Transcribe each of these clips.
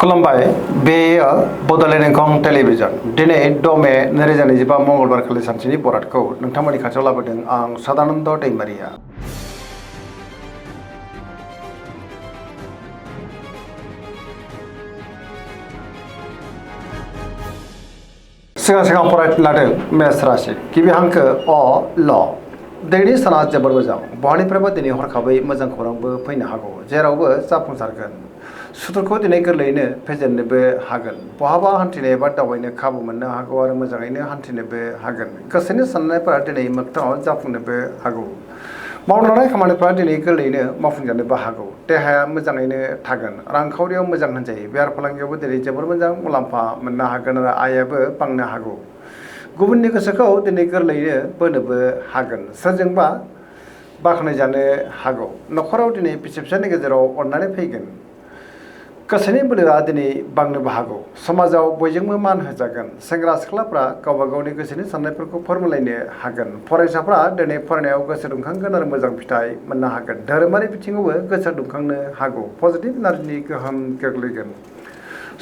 खुलुमबाय बेयो बड'लेण्ड एंखं टेलिभिजन दिनै 6 मे 2025 मंगलबार खालि सानसेनि बरादखौ नोंथांमोननि खाथियाव लाबोदों आं सदानन्द दैमारिया। सिगां फरायनो लादों मेष राशि गिबि हांखो अ ल दिनैनि साना जोबोर मोजां बहानिफ्रायबो दिनै हरखाबै मोजां खौरांबो फैनो हागौ जेरावबो जाफुंसारगोन सुथुरखौ दिनै गोरलैयैनो फेजेननोबो हागोन बहाबा हान्थिनो एबा दावबायनो खाबु मोननो हागौ आरो मोजाङैनो हान्थिनोबो हागोन गोसोनि साननायफोरा दिनै मोगथाङाव जाफुंनोबो हागौ मावनो लानाय खामानिफ्रा दिनै गोरलैयैनो मावफुंजानोबो हागौ देहाया मोजाङैनो थागोन रांखावरियाव मोजां होनजायो बेफार फालांगियावबो दिनै जोबोर मोजां मुलाम्फा मोननो हागोन आरो आयाबो बांनो हागौ गुबुननि गोसोखौ दिनै गोरलैयैनो बोनोबो हागोन सोरजोंबा बाख्नायजानो हागौ न'खराव दिनै बिसि फिसायनि गेजेराव अननानै फैगोन गोसोनि बोलोआ दिनै बांनोबो हागौ समाजाव बयजोंबो मान होजागोन सेंग्रा सिख्लाफ्रा गावबा गावनि गोसोनि साननायफोरखौ फोरमायलायनो हागोन फरायसाफ्रा दिनै फरायनायाव गोसो दुंखांगोन आरो मोजां फिथाइ मोननो हागोन धोरोमारि बिथिङावबो गोसो दुंखांनो हागौ पजिटिभ एनार्जिनि गोहोम गोग्लैगोन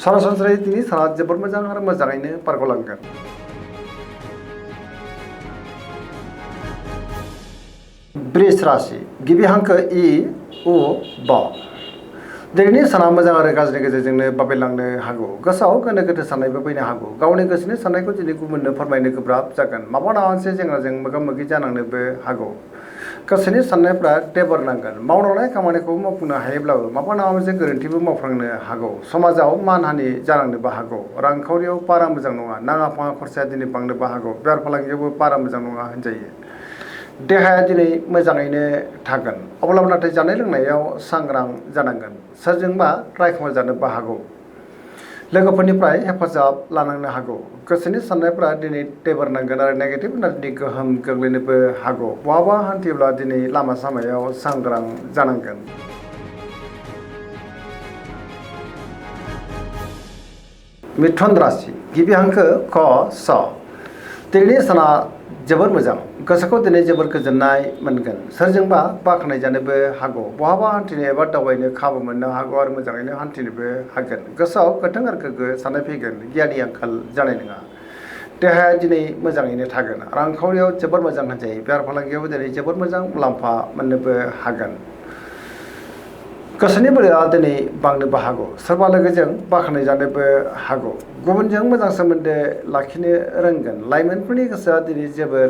सरासनस्रायै दिनै साना जोबोद मोजां आरो मोजाङैनो बारग'लांगोन। वृष राशि गिबि हांखो इ उ ब दिनैनि साना मोजां आरो गाज्रिनि गेजेरजोंनो बाबेलांनो हागौ गोसोआव गोनो गोथो साननायबो फैनो हागौ गावनि गोसोनि साननायखौ दिनै गुबुननो फोरमायनो गोब्राब जागोन माबा मोनसे जेंनाजों मोगा मोगि जानांनोबो हागौ गोसोनि साननायफ्रा टेबर नांगोन मावनो लानाय खामानिखौ मावफुंनो हायोब्लाबो माबा मोनसे गोरोन्थिबो मावफ्लांनो हागौ समाजाव मानहानि जानांनोबो हागौ रांखावरियाव बारा मोजां नङा नाङा फाङा खरसाया दिनै बांनोबो हागौ बेफार फालांगियावबो बारा मोजां नङा होनजायो देहाया दिनै मोजाङैनो थागोन अब्लाबो नाथाय जानाय लोंनायाव सांग्रां जानांगोन सोरजोंबा रायखुमाजानोबो हागौ लोगोफोरनिफ्राय हेफाजाब लानांनो हागौ गोसोनि साननायफ्रा दिनै टेबर नांगोन आरो नेगेटिभ एनार्जिनि गोहोम गोग्लैनोबो हागौ बहाबा हान्थियोब्ला दिनै लामा सामायाव सांग्रां जानांगोन। मिथुन राशि गिबि हांखो क स दिनैनि साना जोबोर मोजां गोसोखौ दिनै जोबोर गोजोननाय मोनगोन सोरजोंबा बाख्नायजानोबो हागौ बहाबा हान्थिनो एबा दावबायनो खाबु मोननो हागौ आरो मोजाङैनो हान्थिनोबो हागोन गोसोआव गोथों आरो गोग्गो साननाय फैगोन गियाननि आंखाल जानाय नङा देहाया दिनै मोजाङैनो थागोन रांखावरियाव जोबोर मोजां होनजायो बेफार फालांगियावबो दिनै जोबोर मोजां मुलाम्फा मोननोबो हागोन गोसोनि बोलोआ दिनै बांनोबो हागौ सोरबा लोगोजों बाख्नायजानोबो हागौ गुबुनजों मोजां सोमोन्दो लाखिनो रोंगोन लाइमोनफोरनि गोसोआ दिनै जोबोर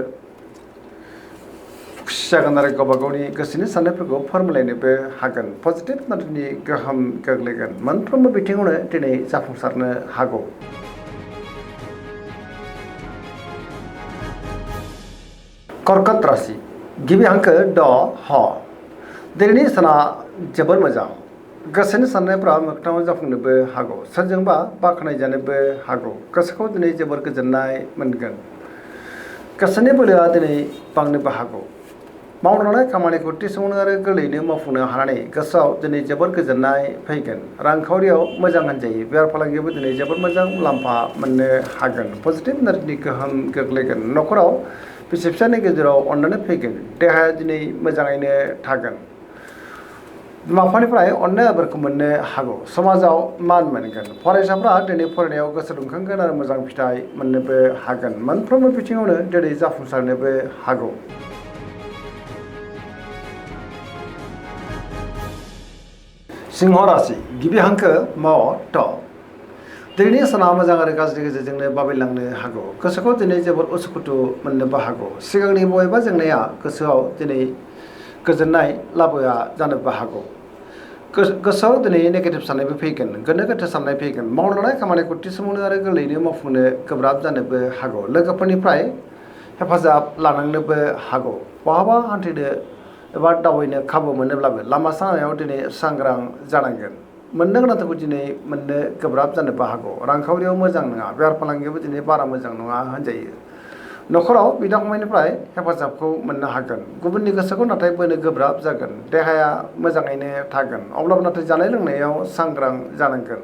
खुसि जागोन आरो गावबा गावनि गोसोनि साननायफोरखौ फोरमायलायनोबो हागोन पजिटिभ एनार्जिनि गोहोम गोग्लैगोन मोनफ्रोमबो बिथिङावनो दिनै जाफुंसारनो हागौ। कर्कट राशि गिबि हांखो ड ह दिनैनि साना जोबोर मोजां गोसोनि साननायफ्रा मोगथाङाव जाफुंनोबो हागौ सोरजोंबा बाख्नायजानोबो हागौ गोसोखौ दिनै जोबोर गोजोननाय मोनगोन गोसोनि बोलोआ दिनै बांनोबो हागौ मावनो लानाय खामानिखौ थि समावनो आरो गोरलैयैनो मावफुंनो हानानै गोसोआव दिनै जोबोर गोजोननाय फैगोन रांखावरियाव मोजां होनजायो बेफार फालांगियावबो दिनै जोबोर मोजां मुलाम्फा मोननो हागोन पजिटिभ एनार्जिनि गोहोम गोग्लैगोन न'खराव बिसि फिसानि गेजेराव अननानै फैगोन देहाया दिनै मोजाङैनो थागोन बिमा बिफानिफ्राय अननाय आदरखौ मोननो हागौ समाजाव मान मोनगोन फरायसाफ्रा दिनै फरायनायाव गोसो दुंखांगोन आरो मोजां फिथाइ मोननोबो हागोन मोनफ्रोमबो बिथिङावनो दिनै जाफुंसारनोबो हागौ। सिंह राशि गिबि हांखो म ट दिनैनि साना मोजां आरो गाज्रि गेजेरजोंनो बाबेलांनो हागौ गोसोखौ दिनै जोबोर उसुखुथु मोननोबो हागौ सिगांनि बबेबा जेंनाया गोसोआव दिनै गोजोननाय लाबोआ जानोबो हागौ गोसोआव दिनै नेगेटिभ साननायबो फैगोन गोनो गोथो साननाय फैगोन मावनो लानाय खामानिखौ थि समावनो आरो गोरलैयैनो मावफुंनो गोब्राब जानोबो हागौ लोगोफोरनिफ्राय हेफाजाब लानांनोबो हागौ बहाबा हान्थिनो एबा दावबायनो खाबु मोनोब्लाबो लामा सामायाव दिनै सांग्रां जानांगोन मोननो गोनांखौ दिनै मोननो गोब्राब जानोबो हागौ रांखावरियाव मोजां नङा बेफार फालांगियावबो दिनै बारा मोजां नङा होनजायो न'खराव बिदा फंबायनिफ्राय हेफाजाबखौ मोननो हागोन गुबुननि गोसोखौ नाथाय बोनो गोब्राब जागोन देहाया मोजाङैनो थागोन अब्लाबो नाथाय जानाय लोंनायाव सांग्रां जानांगोन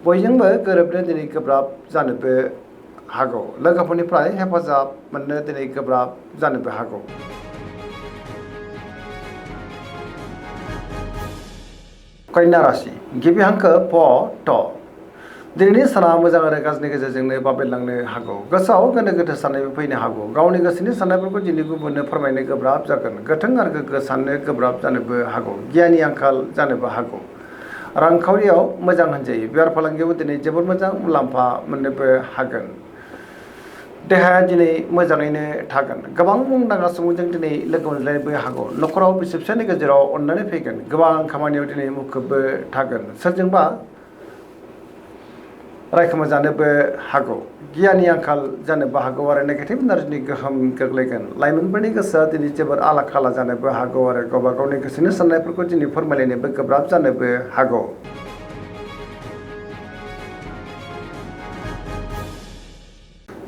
बयजोंबो गोरोबनो दिनै गोब्राब जानोबो हागौ लोगोफोरनिफ्राय हेफाजाब मोननो दिनै गोब्राब जानोबो हागौ। कन्या राशि गिबि हांखो प ट दिनैनि साना मोजां आरो गाज्रिनि गेजेरजोंनो बाबेलांनो हागौ गोसोआव गोनो गोथो साननायबो फैनो हागौ गावनि गोसोनि साननायफोरखौ दिनै गुबुननो फोरमायनो गोब्राब जागोन गोथों आरो गोग्गो साननो गोब्राब जानोबो हागौ गियाननि आंखाल जानोबो हागौ रांखावरियाव मोजां होनजायो बेफार फालांगियावबो दिनै जोबोद मोजां मुलाम्फा मोननोबो हागोन देहाया दिनै मोजाङैनो थागोन गोबां मुंदांखा सुबुंजों दिनै लोगो मोनज्लायनोबो हागौ न'खराव बिसि फिसायनि गेजेराव अननानै फैगोन गोबां खामानियाव दिनै मुखुबबो थागोन सोरजोंबा रायखोमा जानोबो हागौ गियाननि आंखाल जानोबो हागौ आरो नेगेटिभ एनार्जिनि गोहोम गोग्लैगोन लाइमोनफोरनि गोसोआ दिनै जोबोर आला खाला जानोबो हागौ आरो गावबा गावनि गोसोनि साननायफोरखौ दिनै फोरमायलायनोबो गोब्राब जानोबो हागौ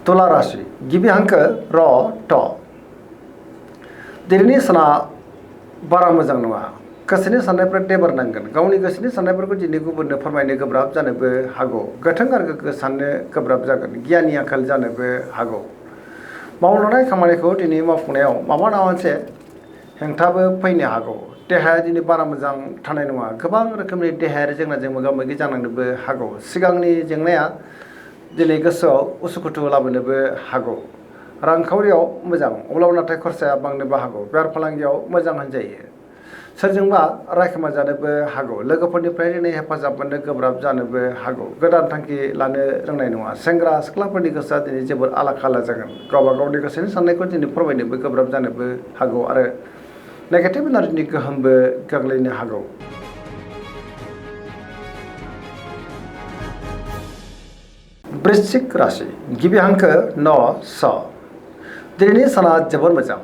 तुला राशि गिबि हांखो र ट दिनैनि साना बारा मोजां नङा गोसोनि साननायफ्रा देबार नांगोन गावनि गोसोनि साननायफोरखौ दिनै गुबुननो फोरमायनो गोब्राब जानोबो हागौ गोथों आरो गोग्गो साननो गोब्राब जागोन गियाननि आंखाल जानोबो हागौ मावलांनाय खामानिखौ दिनै मावफुंनायाव माबा मोनसे हेंथाबो फैनो हागौ देहाया दिनै बारा मोजां थानाय नङा गोबां रोखोमनि देहायारि जेंनाजों मोगा मोगि जानांनोबो हागौ सिगांनि जेंनाया दिनै गोसोआव उसुखुथु लाबोनोबो हागौ रांखावरियाव मोजां अब्लाबो नाथाय खरसाया बांनोबो हागौ बेफार फालांगियाव मोजां होनजायो सोरजोंबा रायखोमा जानोबो हागौ लोगोफोरनिफ्राय दिनै हेफाजाब मोननो गोब्राब जानोबो हागौ गोदान थांखि लानो रोंनाय नङा सेंग्रा सिख्लाफोरनि गोसोआ दिनै जोबोर आला खाला जागोन गावबा गावनि गोसोनि साननायखौ दिनै फोरमायनोबो गोब्राब जानोबो हागौ आरो नेगेटिभ एनार्जिनि गोहोमबो गोग्लैनो हागौ वृश्चिक राशि गिबि हांखो न स दिनैनि साना जोबोर मोजां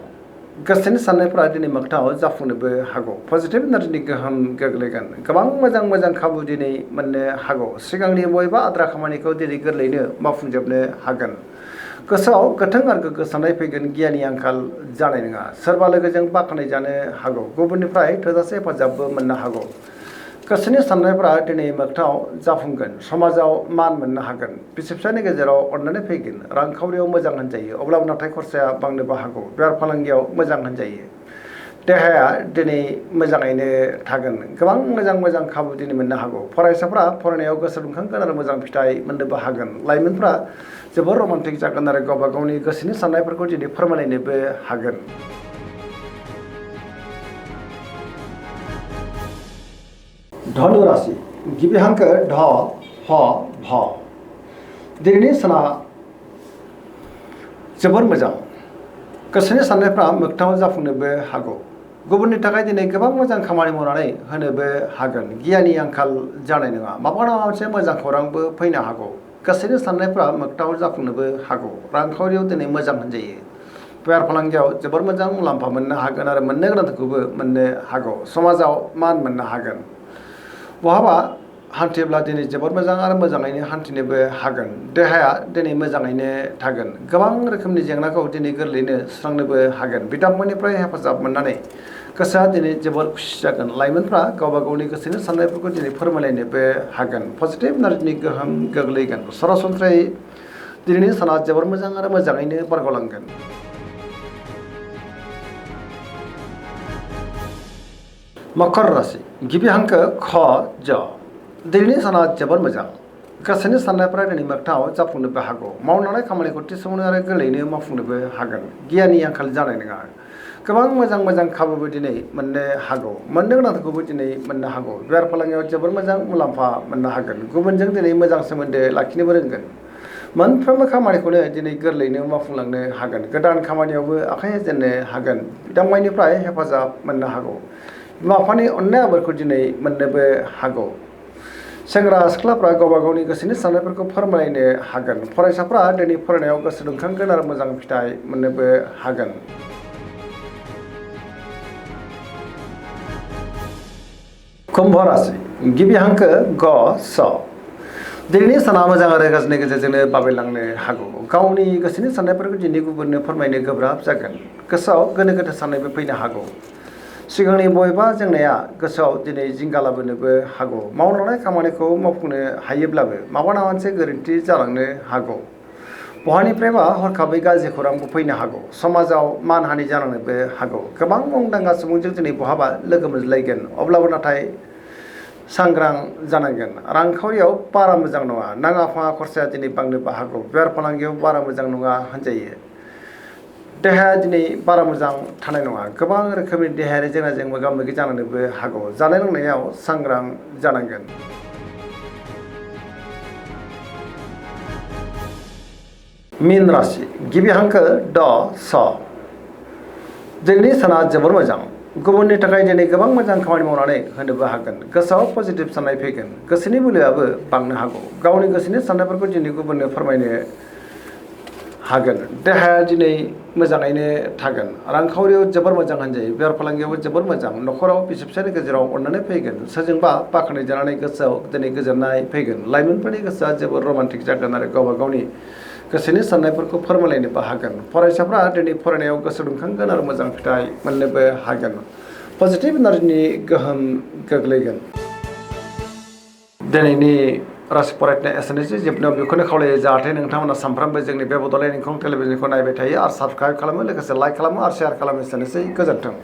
गोसोनि साननायफोरा दिनै मोगथाङाव जाफुंनोबो हागौ पजिटिभ एनार्जिनि गोहोम गोग्लैगोन गोबां मोजां खाबु दिनै मोननो हागौ सिगांनि बबेबा आद्रा खामानिखौ दिनै गोरलैयैनो मावफुंजोबनो हागोन गोसोआव गोथों आरो गोग्गो साननाय फैगोन गियाननि आंखाल जानाय नङा सोरबा लोगोजों बाख्नाय जानो हागौ गुबुननिफ्राय थोजासे हेफाजाबबो मोननो हागौ गोसोनि साननायफोरा दिनै मोगथाङाव जाफुंगोन समाजाव मान मोननो हागोन बिसि फिसायनि गेजेराव अननानै फैगोन रांखावरियाव मोजां होनजायो अब्लाबो नाथाय खरसाया बांनोबो हागौ बेफार फालांगियाव मोजां होनजायो देहाया दिनै मोजाङैनो थागोन गोबां मोजां खाबु दिनै मोननो हागौ फरायसाफ्रा फरायनायाव गोसो दुंखांगोन आरो मोजां फिथाइ मोननोबो हागोन लाइमोनफ्रा जोबोर रमान्टिक जागोन आरो गावबा गावनि गोसोनि साननायफोरखौ दिनै फोरमायलायनोबो हागोन धनु राशि गिबि हांखो ढ ह भ दिनैनि साना जोबोर मोजां गोसोनि साननायफ्रा मोगथाङाव जाफुंनोबो हागौ गुबुननि थाखाय दिनै गोबां मोजां खामानि मावनानै होनोबो हागोन गियाननि आंखाल जानाय नङा माबा मोनसे मोजां खौरांबो फैनो हागौ गोसोनि साननायफ्रा मोगथाङाव जाफुंनोबो हागौ रांखावरियाव दिनै मोजां होनजायो बेफार फालांगियाव जोबोर मोजां मुलाम्फा मोननो हागोन आरो मोननो गोनांखौबो मोननो हागौ समाजाव मान मोननो हागोन बहाबा हान्थिब्ला दिनै जोबोर मोजां आरो मोजाङैनो हान्थिनोबो हागोन देहाया दिनै मोजाङैनो थागोन गोबां रोखोमनि जेंनाखौ दिनै गोरलैयैनो सुस्रांनोबो हागोन बिथांमोननिफ्राय हेफाजाब मोननानै गोसोआ दिनै जोबोर खुसि जागोन लाइमोनफ्रा गावबा गावनि गोसोनि साननायफोरखौ दिनै फोरमायलायनोबो हागोन पजिटिभ एनार्जिनि गोहोम गोग्लैगोन सरासनस्रायै दिनैनि साना जोबोर मोजां आरो मोजाङैनो बारग'लांगोन मकर राशि गिबि हांखो ख ज दिनैनि साना जोबोर मोजां गोसोनि साननायफोरा दिनै मोगथाङाव जाफुंनोबो हागौ मावलांनाय खामानिखौ थि समावनो आरो गोरलैयैनो मावफुंनोबो हागोन गियाननि आंखाल जानाय नङा गोबां मोजां खाबुबो दिनै मोननो हागौ मोननो गोनांखौबो दिनै मोननो हागौ बेफार फालांगियाव जोबोर मोजां मुलाम्फा मोननो हागोन गुबुनजों दिनै मोजां सोमोन्दो लाखिनोबो रोंगोन मोनफ्रोमबो खामानिखौनो दिनै गोरलैयैनो मावफुंलांनो हागोन गोदान खामानियावबो आखाइ होजेननो हागोन बिदांबायनिफ्राय हेफाजाब मोननो हागौ बिमा बिफानि अननाय आबोरखौ दिनै मोननोबो हागौ सेंग्रा सिख्लाफ्रा गावबा गावनि गोसोनि साननायफोरखौ फोरमायनो हागोन फरायसाफ्रा दिनै फरायनायाव गोसो दुंखांगोन आरो मोजां फिथाइ मोननोबो हागोन कुम्भ राशि गिबि हांखो ग स दिनैनि साना मोजां आरो गाज्रिनि गेजेरजोंनो बाबेलांनो हागौ गावनि गोसोनि साननायफोरखौ दिनै गुबुननो फोरमायनो गोब्राब जागोन गोसोआव गोनो गोथो साननायबो फैनो हागौ सिगांनि बबेबा जेंनाया गोसोआव दिनै जिंगा लाबोनोबो हागौ मावलांनाय खामानिखौ मावफुंनो हायोब्लाबो माबा मोनसे गोरोन्थि जालांनो हागौ बहानिफ्रायबा हरखाबै गाज्रि खौरांबो फैनो हागौ समाजाव मानहानि जालांनोबो हागौ गोबां मुंदांखा सुबुंजों दिनै बहाबा लोगो मोनज्लायगोन अब्लाबो नाथाय सांग्रां जानांगोन रांखावरियाव बारा मोजां नङा नाङा फाङा खरसाया दिनै बांनोबो हागौ बेफार फालांगियाव बारा मोजां नङा होनजायो देहाया दिनै बारा मोजां थानाय नङा गोबां रोखोमनि देहायारि जेंनाजों मोगा मोगि जानानैबो हागौ जानाय लोंनायाव सांग्रां जानांगोन मीन राशि गिबि हांखो ड स दिनैनि साना जोबोर मोजां गुबुननि थाखाय दिनै गोबां मोजां खामानि मावनानै होनोबो हागोन गोसोआव पजिटिभ साननाय फैगोन गोसोनि बोलोआबो बांनो हागौ गावनि गोसोनि साननायफोरखौ दिनै गुबुननो फोरमायनो हागोन देहाया दिनै मोजाङैनो थागोन रांखावरियाव जोबोर मोजां होनजायो बेफार फालांगियावबो जोबोर मोजां न'खराव बिसि फिसायनि गेजेराव अननानै फैगोन सोरजोंबा बाख्नाय जानानै गोसोआव दिनै गोजोननाय फैगोन लाइमोनफोरनि गोसोआ जोबोर रमान्टिक जागोन आरो गावबा गावनि गोसोनि साननायफोरखौ फोरमायलायनोबो हागोन फरायसाफ्रा दिनै फरायनायाव गोसो दुंखांगोन आरो मोजां फिथाइ मोननोबो हागोन पजिटिभ एनार्जिनि गोहोम गोग्लैगोन दिनैनि राशि फरायनाय एसेनोसै जोबनायाव बेखौनो खावलायो जाहाथे नोंथांमोना सानफ्रामबो जोंनि बे बड'लेण्ड इंखं टेलिभिजनखौ नायबाय थायो आरो साबस्क्राइब खालामो लोगोसे लाइक खालामो आरो शेयार खालामो एसेनोसै गोजोन्थों